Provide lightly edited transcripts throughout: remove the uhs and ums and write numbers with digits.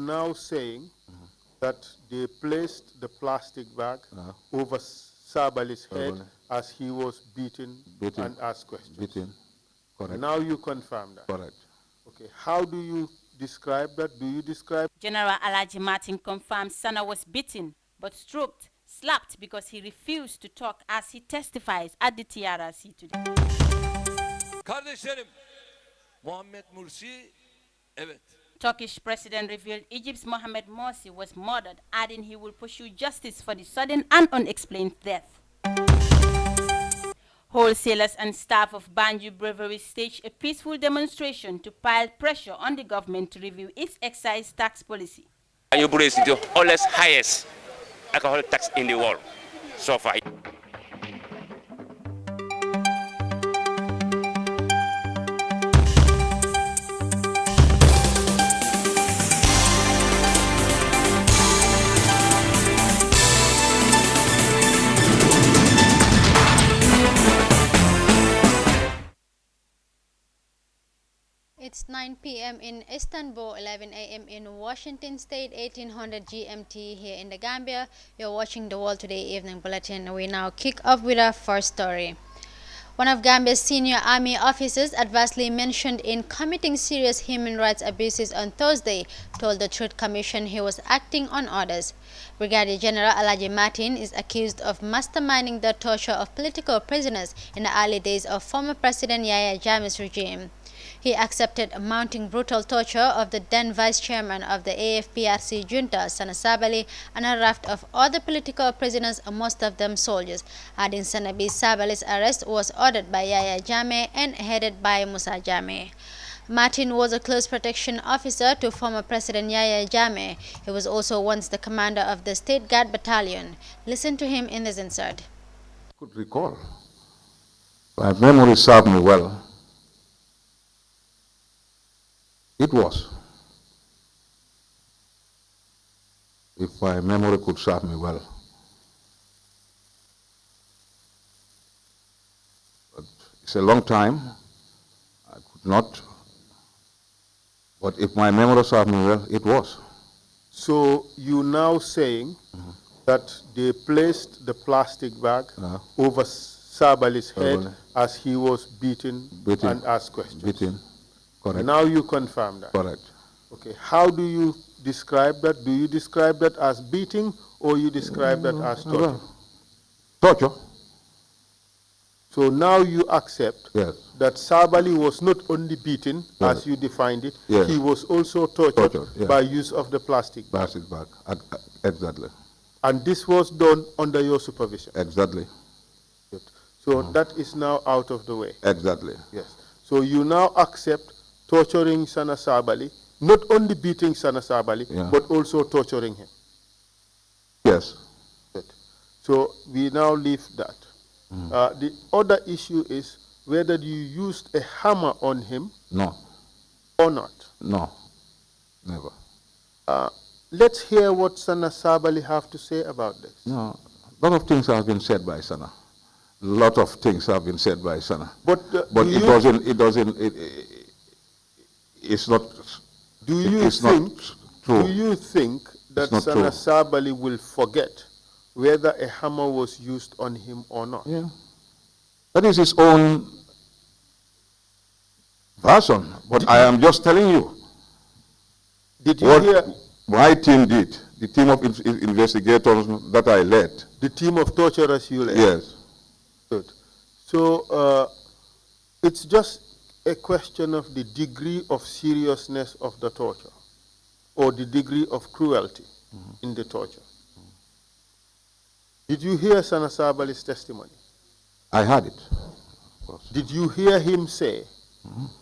now saying that they placed the plastic bag over Sabali's head as he was beaten and asked questions. Beaten, correct. Now you confirm that. Correct. Okay, how do you describe that? Do you describe? General Alaji Martin confirmed Sana was beaten but stroked, slapped because he refused to talk as he testifies at the TRC today. Kardeşlerim, Muhammed Mursi, evet. Turkish president revealed Egypt's Mohamed Morsi was murdered, adding he will pursue justice for the sudden and unexplained death. Wholesalers and staff of Banjul Brewery staged a peaceful demonstration to pile pressure on the government to review its excise tax policy. Banjul Brewery is the highest alcohol tax in the world so far. It's 9 p.m. in Istanbul, 11 a.m. in Washington State, 1800 GMT here in the Gambia. You're watching the World Today Evening Bulletin. We now kick off with our first story. One of Gambia's senior army officers adversely mentioned in committing serious human rights abuses on Thursday told the Truth Commission he was acting on orders. Brigadier General Alaji Martin is accused of masterminding the torture of political prisoners in the early days of former President Yahya Jammeh's regime. He accepted mounting brutal torture of the then vice chairman of the AFPRC junta, Sana Sabali, and a raft of other political prisoners, most of them soldiers, adding Sanabi Sabali's arrest was ordered by Yahya Jammeh and headed by Musa Jammeh. Martin was a close protection officer to former President Yahya Jammeh. He was also once the commander of the State Guard Battalion. Listen to him in this insert. I could recall. My memory served me well. It was. If my memory could serve me well. But it's a long time. I could not. But if my memory served me well, it was. So you now saying that they placed the plastic bag over Sabali's head as he was beaten and asked questions. Beaten. Correct. Now you confirm that. Correct. Okay. How do you describe that? Do you describe that as beating or you describe that as torture? Torture. So now you accept that Sabali was not only beaten, as you defined it, he was also tortured by use of the plastic bag. Plastic bag. Exactly. And this was done under your supervision? Exactly. Good. So that is now out of the way? Exactly. Yes. So you now accept torturing Sana Sabali, not only beating Sana Sabali, but also torturing him? Yes. Good. So we now leave that. The other issue is whether you used a hammer on him. No. Or not. No. Never. Let's hear what Sana Sabali have to say about this. No. A lot of things have been said by Sana. A lot of things have been said by Sana. But it's not. Do you think that Sana Sabali will forget whether a hammer was used on him or not? Yeah. That is his own version. But I am just telling you. Did you hear? My team did. The team of investigators that I led. The team of torturers you led? Yes. Good. So it's just a question of the degree of seriousness of the torture or the degree of cruelty in the torture. Did you hear Sana Sabali's testimony? I heard it. Of course. Did you hear him say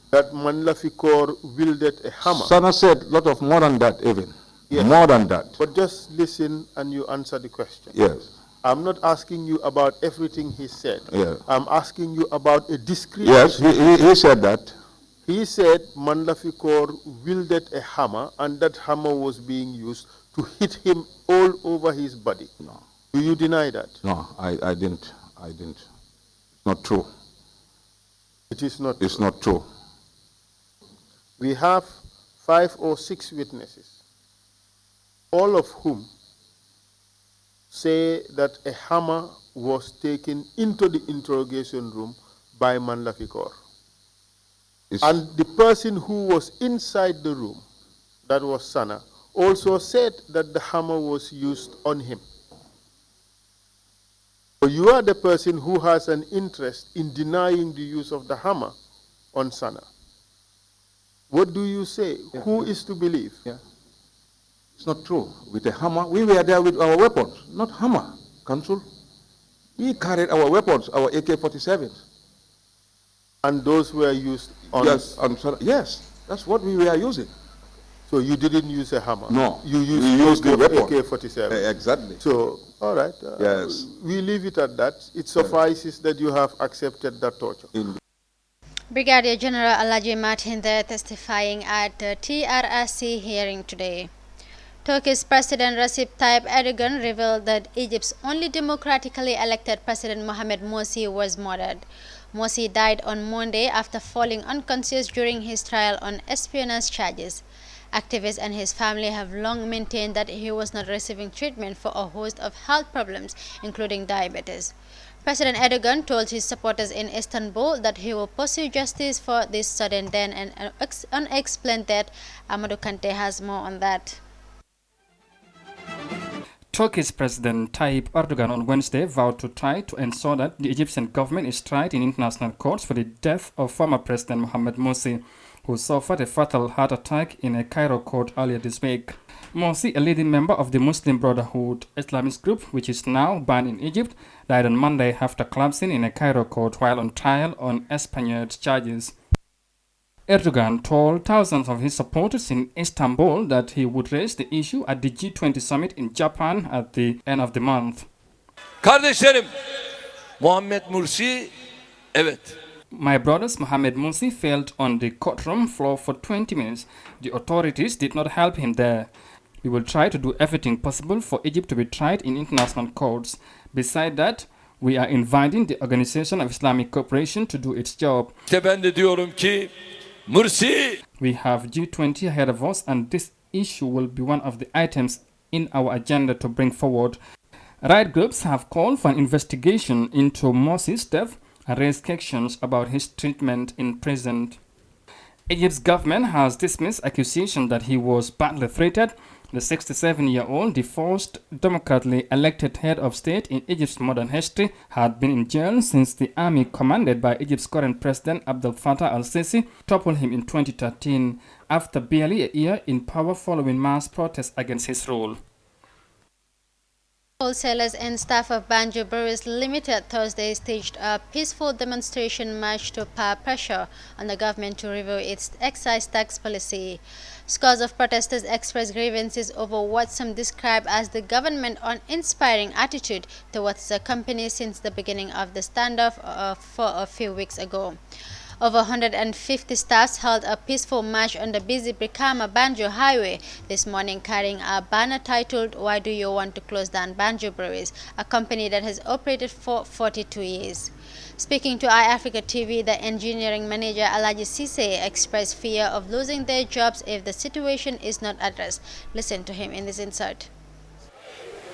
that Manlafikor wielded a hammer? Sana said a lot of more than that even. Yes. More than that. But just listen and you answer the question. Yes. I'm not asking you about everything he said. Yeah. I'm asking you about a discrete... Yes, he said that. He said Manlafikor wielded a hammer and that hammer was being used to hit him all over his body. No. Do you deny that? No, I didn't. It's not true. It is not It's not true. We have 5 or 6 witnesses all of whom say that a hammer was taken into the interrogation room by Manlafikor. And the person who was inside the room, that was Sana, also said that the hammer was used on him. So you are the person who has an interest in denying the use of the hammer on Sana. What do you say? Yeah. Who is to believe? Yeah. It's not true. With a hammer, we were there with our weapons, not hammer, Council. We carried our weapons, our AK-47s. And those were used on... Yes, yes, that's what we were using. So you didn't use a hammer? No. You used the weapon. AK-47? Exactly. So, all right. Yes. We leave it at that. It suffices that you have accepted that torture. Brigadier General Alaji Martin there testifying at the TRRC hearing today. Turkey's President Recep Tayyip Erdogan revealed that Egypt's only democratically elected President Mohamed Morsi was murdered. Morsi died on Monday after falling unconscious during his trial on espionage charges. Activists and his family have long maintained that he was not receiving treatment for a host of health problems, including diabetes. President Erdogan told his supporters in Istanbul that he will pursue justice for this sudden death and unexplained death. Amadou Kante has more on that. Turkey's President Tayyip Erdogan on Wednesday vowed to try to ensure that the Egyptian government is tried in international courts for the death of former President Mohamed Morsi, who suffered a fatal heart attack in a Cairo court earlier this week. Morsi, a leading member of the Muslim Brotherhood Islamist group, which is now banned in Egypt, died on Monday after collapsing in a Cairo court while on trial on espionage charges. Erdogan told thousands of his supporters in Istanbul that he would raise the issue at the G20 summit in Japan at the end of the month. Kardeşlerim, Muhammed Mursi, evet. My brothers, Mohamed Morsi failed on the courtroom floor for 20 minutes. The authorities did not help him there. We will try to do everything possible for Egypt to be tried in international courts. Besides that, we are inviting the Organization of Islamic Cooperation to do its job. İşte ben de diyorum ki, Mursi. We have G20 ahead of us, and this issue will be one of the items in our agenda to bring forward. Right groups have called for an investigation into Morsi's death and raised questions about his treatment in prison. Egypt's government has dismissed accusations that he was badly treated. The 67-year-old, the first democratically elected head of state in Egypt's modern history, had been in jail since the army commanded by Egypt's current president Abdel Fattah al-Sisi toppled him in 2013 after barely a year in power following mass protests against his rule. Wholesalers and staff of Banjo Breweries Limited Thursday staged a peaceful demonstration march to apply pressure on the government to review its excise tax policy. Scores of protesters expressed grievances over what some describe as the government's uninspiring attitude towards the company since the beginning of the standoff for a few weeks ago. Over 150 staffs held a peaceful march on the busy Brikama Banjo Highway this morning, carrying a banner titled, "Why do you want to close down Banjo Breweries?" a company that has operated for 42 years. Speaking to iAfrica TV, the engineering manager Alaji Sise expressed fear of losing their jobs if the situation is not addressed. Listen to him in this insert.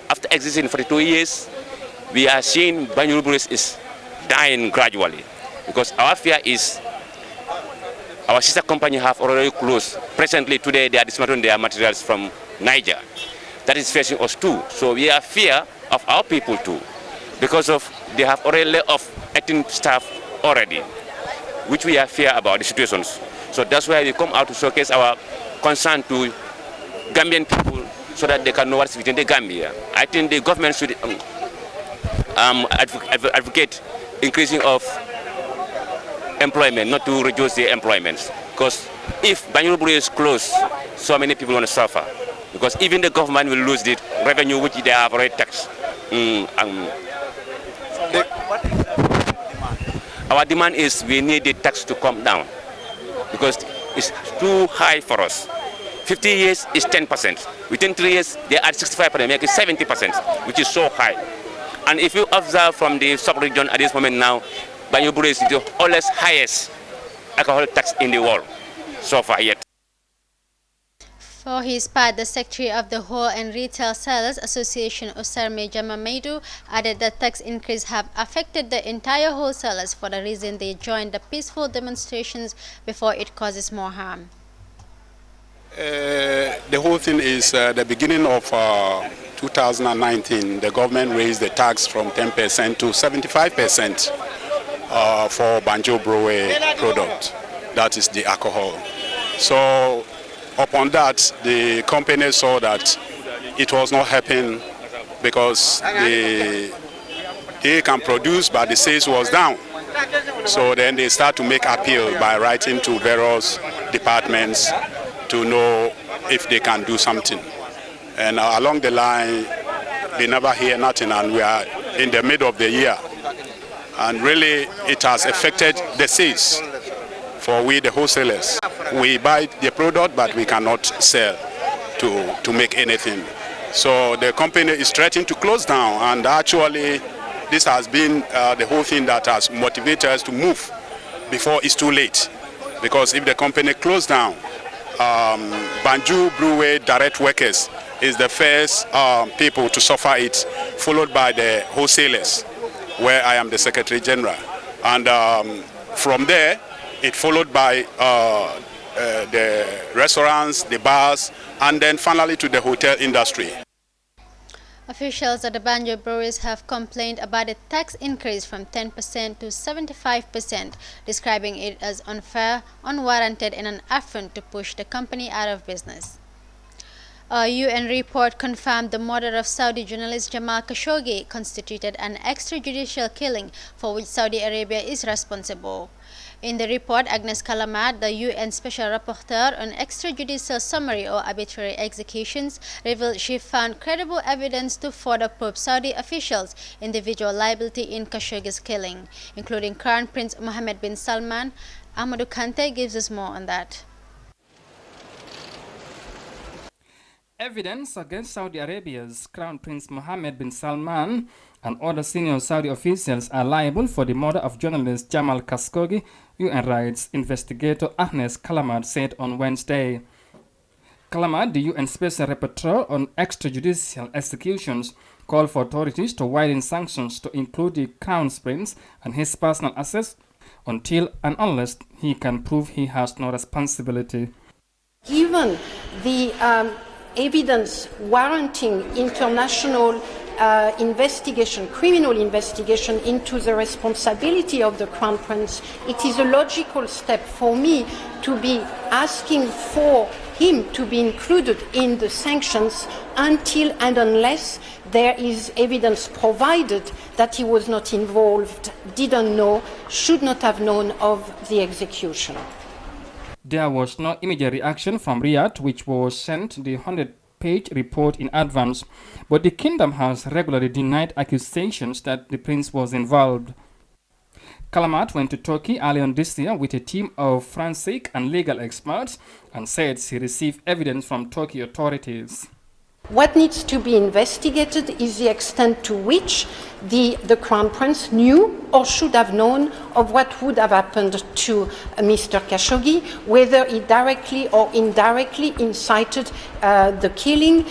After existing for 2 years, we are seeing Banjul Breweries is dying gradually. Because our fear is our sister company have already closed. Presently, today, they are dismantling their materials from Niger. That is facing us too. So we have fear of our people too. Because of they have already laid off 18 staff already, which we have fear about the situations. So that's why we come out to showcase our concern to Gambian people so that they can know what's within the Gambia. I think the government should advocate increasing of employment, not to reduce the employment. Because if Banjul Brewery is closed, so many people want to suffer. Because even the government will lose the revenue which they have already taxed. What is the demand? Our demand is we need the tax to come down. Because it's too high for us. 50 years is 10%. Within 3 years, they add 65%, make it 70%, which is so high. And if you observe from the sub-region at this moment now, Banjul Brewery is the highest alcohol tax in the world so far yet. For his part, the Secretary of the Whole and Retail Sellers Association, Osarme Jamamaidu, added that tax increase have affected the entire wholesalers for the reason they joined the peaceful demonstrations before it causes more harm. The whole thing is the beginning of 2019, the government raised the tax from 10% to 75% for Banjo Brewery product, that is the alcohol. So upon that, the company saw that it was not helping because they can produce, but the sales was down. So then they start to make appeal by writing to various departments to know if they can do something. And along the line, they never hear nothing, and we are in the middle of the year. And really, it has affected the sales for we, the wholesalers. We buy the product, but we cannot sell to make anything. So the company is threatening to close down, and actually, this has been the whole thing that has motivated us to move before it's too late. Because if the company closed down, Banjo Brewery direct workers is the first people to suffer it, followed by the wholesalers, where I am the Secretary General. And from there, it followed by the restaurants, the bars, and then finally to the hotel industry. Officials at the Banjo breweries have complained about a tax increase from 10% to 75%, describing it as unfair, unwarranted, and an affront to push the company out of business. A UN report confirmed the murder of Saudi journalist Jamal Khashoggi constituted an extrajudicial killing for which Saudi Arabia is responsible. In the report, Agnes Callamard, the UN Special Rapporteur on Extrajudicial Summary or Arbitrary Executions, revealed she found credible evidence to further probe Saudi officials' individual liability in Khashoggi's killing, including Crown Prince Mohammed bin Salman. Amadou Kante gives us more on that. Evidence against Saudi Arabia's Crown Prince Mohammed bin Salman and other senior Saudi officials are liable for the murder of journalist Jamal Khashoggi, UN rights investigator Agnes Callamard said on Wednesday. Callamard, the UN Special Rapporteur on Extrajudicial Executions, called for authorities to widen sanctions to include the Crown Prince and his personal assets until and unless he can prove he has no responsibility. Given the evidence warranting international investigation, criminal investigation into the responsibility of the Crown Prince, it is a logical step for me to be asking for him to be included in the sanctions until and unless there is evidence provided that he was not involved, didn't know, should not have known of the execution. There was no immediate reaction from Riyadh, which was sent the 100-page report in advance, but the kingdom has regularly denied accusations that the prince was involved. Callamard went to Turkey earlier on this year with a team of forensic and legal experts and said she received evidence from Turkey authorities. What needs to be investigated is the extent to which the Crown Prince knew or should have known of what would have happened to Mr. Khashoggi, whether he directly or indirectly incited the killing,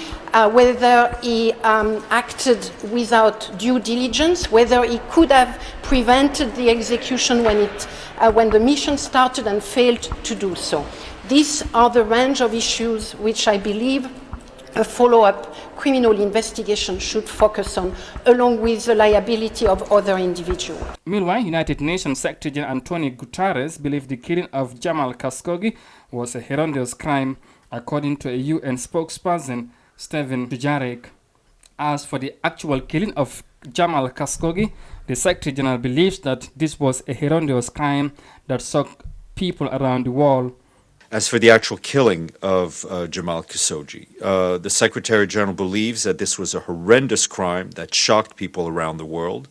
whether he acted without due diligence, whether he could have prevented the execution when the mission started and failed to do so. These are the range of issues which I believe a follow-up criminal investigation should focus on, along with the liability of other individuals. Meanwhile, United Nations Secretary General Antonio Guterres believed the killing of Jamal Khashoggi was a horrendous crime, according to a UN spokesperson, Stephen Dujarric. As for the actual killing of Jamal Khashoggi, the Secretary General believes that this was a horrendous crime that shocked people around the world. As for the actual killing of Jamal Khashoggi, the Secretary General believes that this was a horrendous crime that shocked people around the world.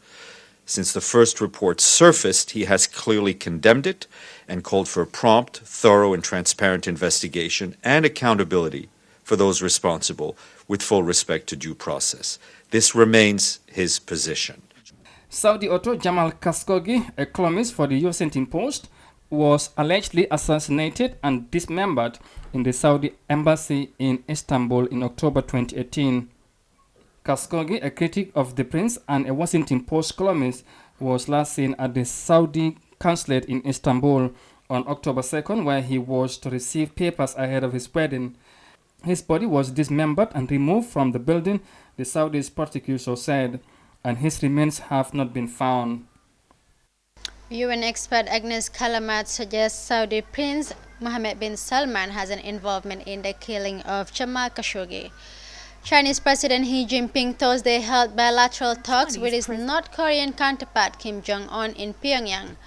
Since the first report surfaced, he has clearly condemned it and called for a prompt, thorough, and transparent investigation and accountability for those responsible, with full respect to due process. This remains his position. Saudi author Jamal Khashoggi, a columnist for the Washington Post, was allegedly assassinated and dismembered in the Saudi embassy in Istanbul in October 2018. Khashoggi, a critic of the prince and a Washington Post columnist, was last seen at the Saudi consulate in Istanbul on October 2nd, where he was to receive papers ahead of his wedding. His body was dismembered and removed from the building, the Saudis' prosecutor said, and his remains have not been found. UN expert Agnes Kalamat suggests Saudi Prince Mohammed bin Salman has an involvement in the killing of Jamal Khashoggi. Chinese President Xi Jinping Thursday held bilateral talks with his North Korean counterpart Kim Jong-un in Pyongyang.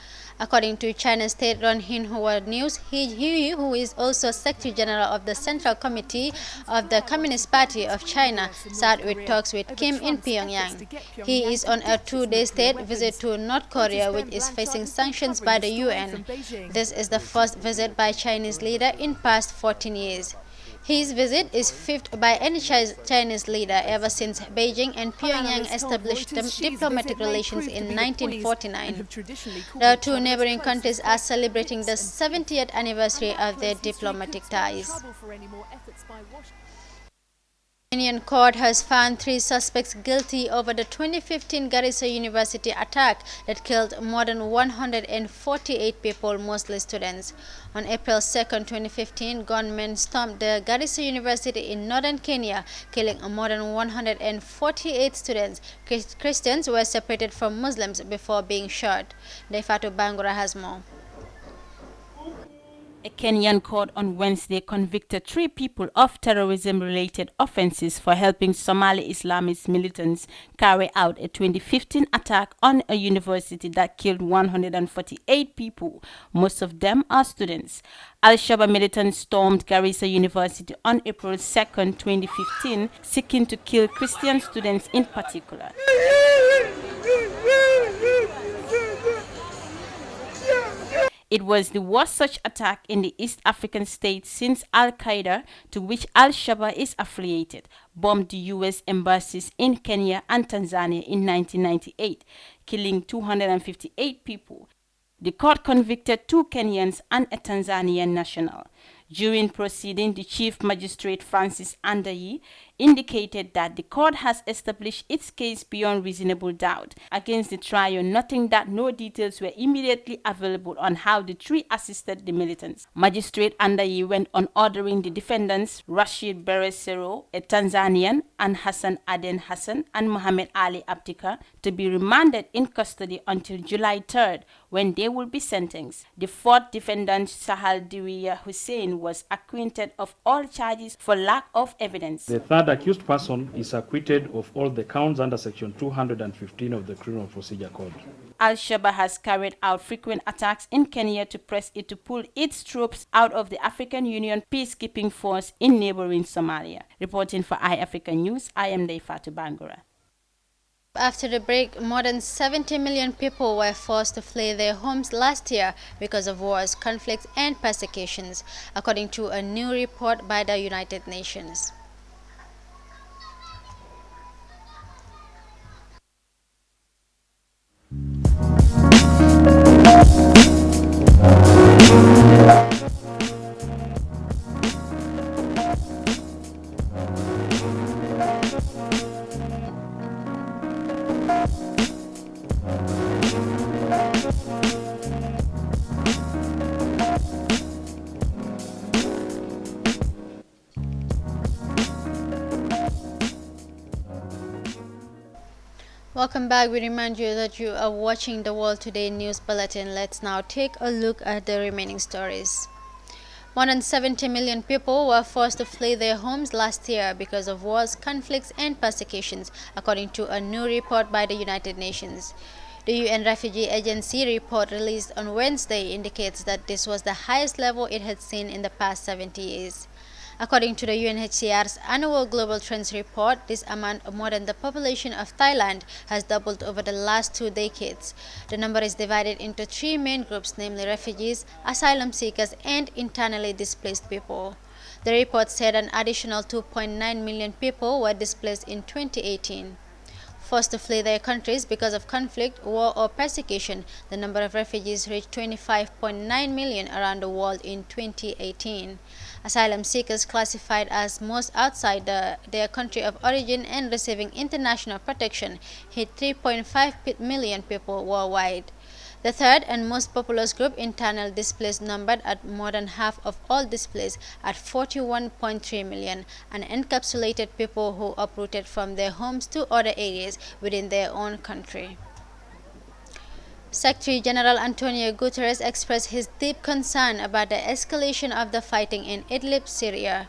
According to China's state-run Xinhua News, He, who is also Secretary General of the Central Committee of the Communist Party of China, sat with talks with Kim in Pyongyang. He is on a two-day state visit to North Korea, which is facing sanctions by the UN. This is the first visit by Chinese leader in past 14 years. His visit is fifth by any Chinese leader ever since Beijing and Pyongyang established diplomatic relations in 1949. The two neighboring countries are celebrating the 70th anniversary of their diplomatic ties. Indian court has found 3 suspects guilty over the 2015 Garissa University attack that killed more than 148 people, mostly students. On April 2, 2015, gunmen stormed the Garissa University in northern Kenya, killing more than 148 students. Christians were separated from Muslims before being shot. Defatu Bangura has more. A Kenyan court on Wednesday convicted 3 people of terrorism-related offenses for helping Somali Islamist militants carry out a 2015 attack on a university that killed 148 people. Most of them are students. Al-Shabaab militants stormed Garissa University on April 2, 2015, seeking to kill Christian students in particular. It was the worst such attack in the East African state since Al-Qaeda, to which Al-Shabaab is affiliated, bombed the U.S. embassies in Kenya and Tanzania in 1998, killing 258 people. The court convicted 2 Kenyans and a Tanzanian national. During proceeding, the Chief Magistrate Francis Andayi indicated that the court has established its case beyond reasonable doubt against the trio, noting that no details were immediately available on how the 3 assisted the militants. Magistrate Andayi went on ordering the defendants Rashid Beresero, a Tanzanian, and Hassan Aden Hassan and Mohammed Ali Abdika to be remanded in custody until July 3rd, when they will be sentenced. The 4th defendant, Sahal Diwiya Hussein, was acquitted of all charges for lack of evidence. The 3rd accused person is acquitted of all the counts under Section 215 of the Criminal Procedure Code. Al-Shabaab has carried out frequent attacks in Kenya to press it to pull its troops out of the African Union peacekeeping force in neighboring Somalia. Reporting for iAfrica News, I am Defatu Bangura. After the break, more than 70 million people were forced to flee their homes last year because of wars, conflicts, and persecutions, according to a new report by the United Nations. Welcome back. We remind you that you are watching the World Today News Bulletin. Let's now take a look at the remaining stories. More than 70 million people were forced to flee their homes last year because of wars, conflicts, and persecutions, according to a new report by the United Nations. The UN Refugee Agency report released on Wednesday indicates that this was the highest level it had seen in the past 70 years. According to the UNHCR's annual Global Trends report, this amount more than the population of Thailand has doubled over the last 2 decades. The number is divided into 3 main groups, namely refugees, asylum seekers, and internally displaced people. The report said an additional 2.9 million people were displaced in 2018. forced to flee their countries because of conflict, war, or persecution. The number of refugees reached 25.9 million around the world in 2018. Asylum seekers classified as most outside their country of origin and receiving international protection hit 3.5 million people worldwide. The third and most populous group, internal displaced, numbered at more than half of all displaced at 41.3 million, and encapsulated people who uprooted from their homes to other areas within their own country. Secretary General Antonio Guterres expressed his deep concern about the escalation of the fighting in Idlib, Syria.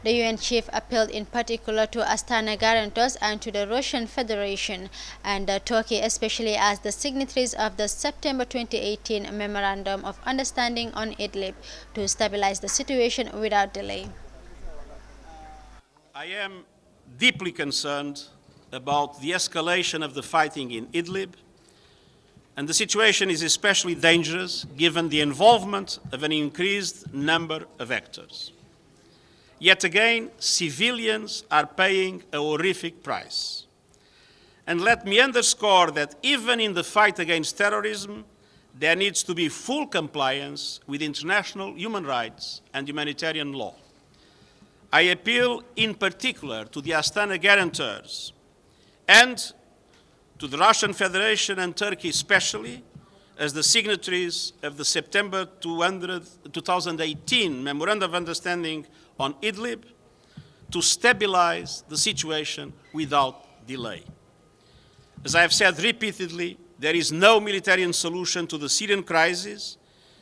The UN chief appealed in particular to Astana guarantors and to the Russian Federation and Turkey, especially as the signatories of the September 2018 Memorandum of Understanding on Idlib, to stabilize the situation without delay. I am deeply concerned about the escalation of the fighting in Idlib, and the situation is especially dangerous given the involvement of an increased number of actors. Yet again, civilians are paying a horrific price. And let me underscore that even in the fight against terrorism, there needs to be full compliance with international human rights and humanitarian law. I appeal in particular to the Astana guarantors and to the Russian Federation and Turkey especially, as the signatories of the September 2018 Memorandum of Understanding on Idlib, to stabilize the situation without delay. As I have said repeatedly, there is no military solution to the Syrian crisis.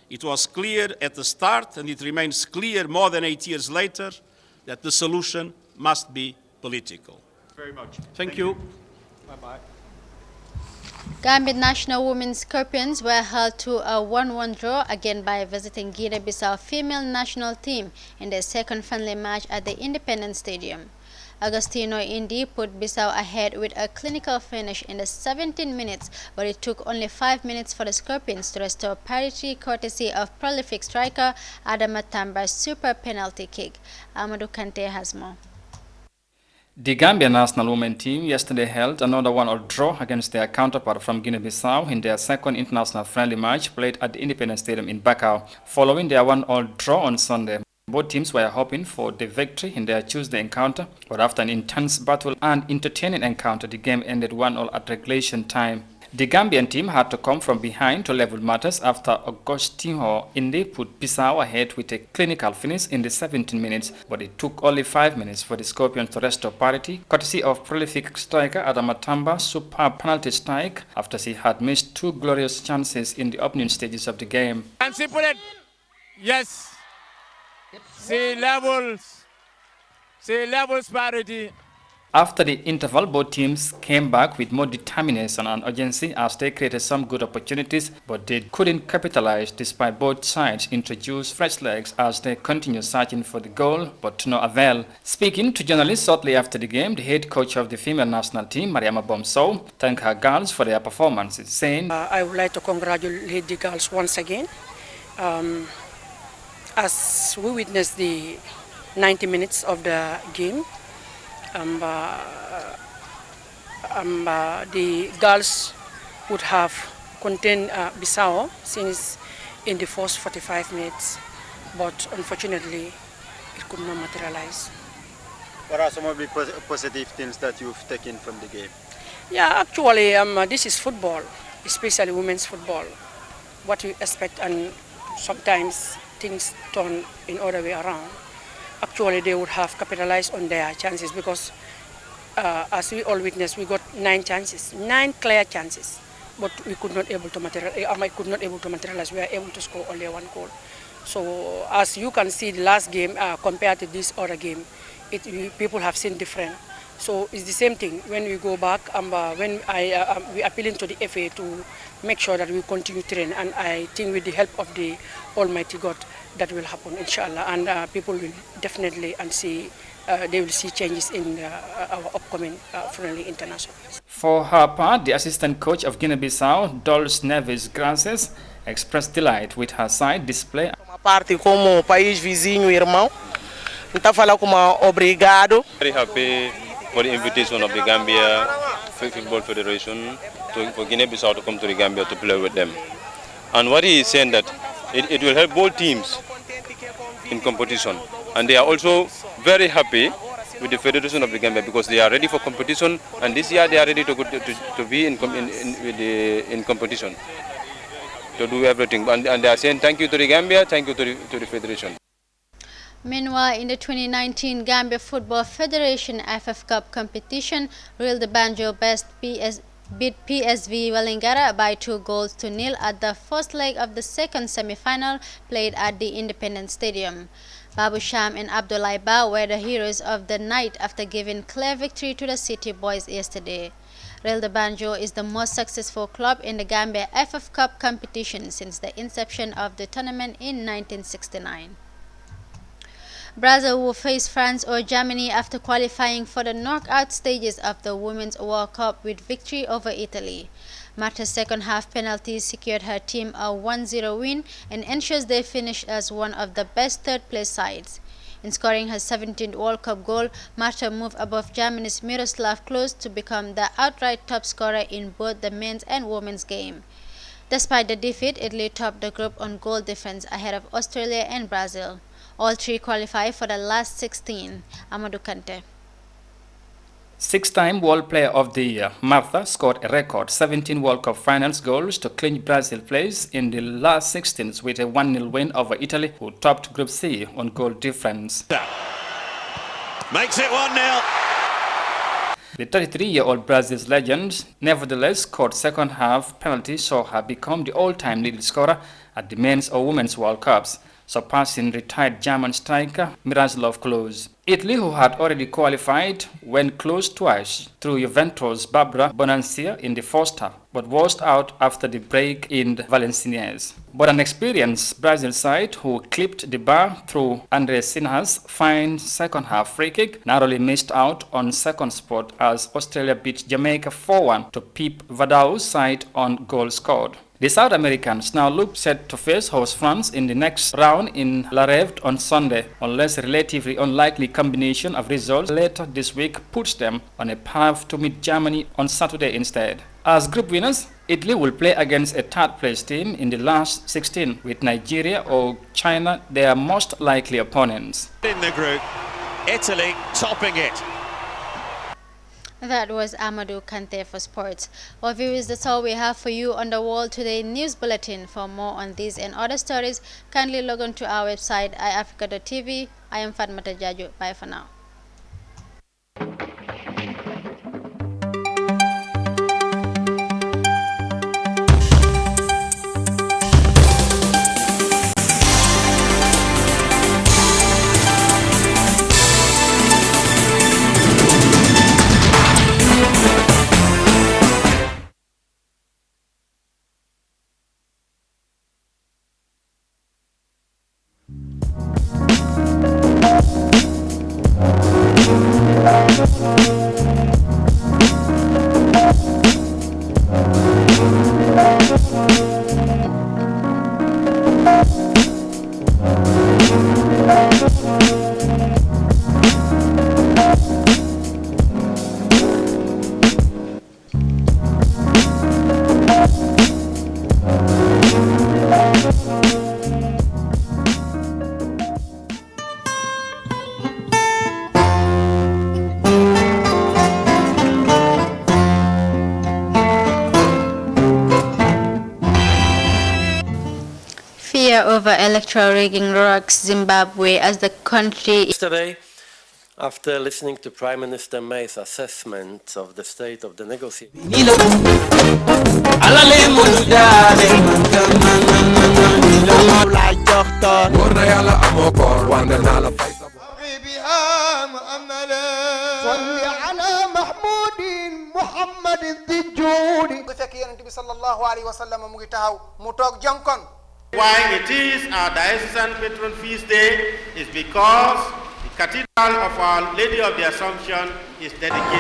It was clear at the start, and it remains clear more than 8 years later, that the solution must be political. Very much. Thank you. Bye-bye. Gambian national women's Scorpions were held to a 1-1 draw again by visiting Guinea-Bissau female national team in their second friendly match at the Independence Stadium. Agostino Indi put Bissau ahead with a clinical finish in the 17 minutes, but it took only 5 minutes for the Scorpions to restore parity courtesy of prolific striker Adama Tamba's super penalty kick. Amadou Kante has more. The Gambia national women team yesterday held another 1-1 draw against their counterpart from Guinea-Bissau in their second international friendly match played at the Independence Stadium in Bakau. Following their 1-1 draw on Sunday, both teams were hoping for the victory in their Tuesday encounter, but after an intense battle and entertaining encounter, the game ended 1-1 at regulation time. The Gambian team had to come from behind to level matters after Agostino Indi put Bissau ahead with a clinical finish in the 17 minutes, but it took only 5 minutes for the Scorpions to restore parity, courtesy of prolific striker Adama Tamba's super penalty strike after she had missed 2 glorious chances in the opening stages of the game. And simple it. Yes. Sea levels parity. After the interval, both teams came back with more determination and urgency as they created some good opportunities, but they couldn't capitalize despite both sides introduced fresh legs as they continued searching for the goal, but to no avail. Speaking to journalists shortly after the game, the head coach of the female national team, Mariama Bomsow, thanked her girls for their performances, saying, I would like to congratulate the girls once again. As we witnessed the 90 minutes of the game, the girls would have contained Bissau since in the first 45 minutes, but unfortunately it could not materialize. What are some of the positive things that you've taken from the game? Yeah, actually this is football, especially women's football. What we expect, and sometimes things turn in other way around. Actually, they would have capitalized on their chances because, as we all witnessed, we got 9 chances, 9 clear chances, but we could not able to materialize. We were able to score only 1 goal. So, as you can see, the last game compared to this other game, people have seen different. So it's the same thing when we go back. When we appealing to the FA to make sure that we continue train, and I think with the help of the Almighty God, that will happen, inshallah, and people will definitely they will see changes in our upcoming friendly international. For her part, the assistant coach of Guinea-Bissau, Dulce Neves Graces, expressed delight with her side display. Parte como país vizinho, irmão, então fala como obrigado. Very happy for the invitation of the Gambia Football Federation for Guinea-Bissau to come to the Gambia to play with them. And what he is saying that it will help both teams in competition. And they are also very happy with the Federation of the Gambia because they are ready for competition, and this year they are ready to be in competition, to do everything. And they are saying thank you to the Gambia, thank you to the Federation. Meanwhile, in the 2019 Gambia Football Federation FF Cup competition, Real de Banjo beat PSV Wellingara by 2-0 at the first leg of the second semi-final played at the Independence Stadium. Babu Sham and Abdoulaye Ba were the heroes of the night after giving clear victory to the City Boys yesterday. Real de Banjo is the most successful club in the Gambia FF Cup competition since the inception of the tournament in 1969. Brazil will face France or Germany after qualifying for the knockout stages of the Women's World Cup with victory over Italy. Marta's second-half penalty secured her team a 1-0 win and ensures they finish as one of the best third-place sides. In scoring her 17th World Cup goal, Marta moved above Germany's Miroslav Klose to become the outright top scorer in both the men's and women's game. Despite the defeat, Italy topped the group on goal difference ahead of Australia and Brazil. All three qualify for the last 16. Amadou Kante. Six-time World Player of the Year, Martha scored a record 17 World Cup Finals goals to clinch Brazil's place in the last 16s with a 1-0 win over Italy, who topped Group C on goal difference. Makes it 1-0. The 33-year-old Brazil's legend nevertheless scored second-half penalty, saw her become the all-time leading scorer at the Men's or Women's World Cups, surpassing retired German striker Miroslav Klose. Italy, who had already qualified, went close twice through Juventus' Barbara Bonancia in the first half, but washed out after the break in Valenciennes. But an experienced Brazil side, who clipped the bar through André Sinha's fine second-half free kick, narrowly missed out on second spot as Australia beat Jamaica 4-1 to Pep Vadau's side on goal scored. The South Americans now look set to face host France in the next round in La Revde on Sunday, unless a relatively unlikely combination of results later this week puts them on a path to meet Germany on Saturday instead. As group winners, Italy will play against a third-place team in the last 16, with Nigeria or China their most likely opponents. In the group, Italy topping it. That was Amadou Kante for sports. Well, viewers, that's all we have for you on the World Today News Bulletin. For more on these and other stories, kindly log on to our website, iafrica.tv. I am Fatmata Jaju. Bye for now. Over electoral rigging rocks Zimbabwe as the country. Yesterday, after listening to Prime Minister May's assessment of the state of the negotiations, Why it is our diocesan patron feast day is because the Cathedral of Our Lady of the Assumption is dedicated.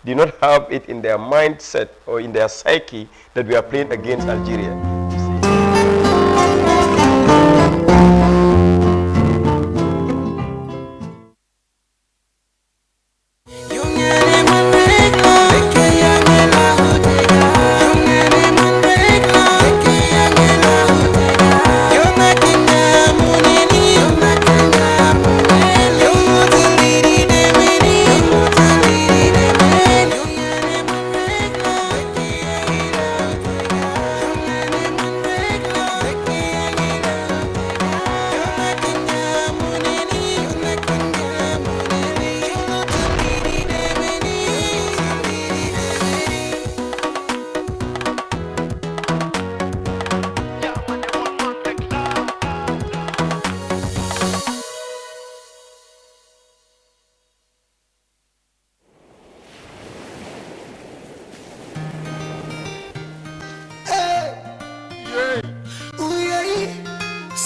Do not have it in their mindset or in their psyche that we are playing against Algeria.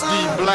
the black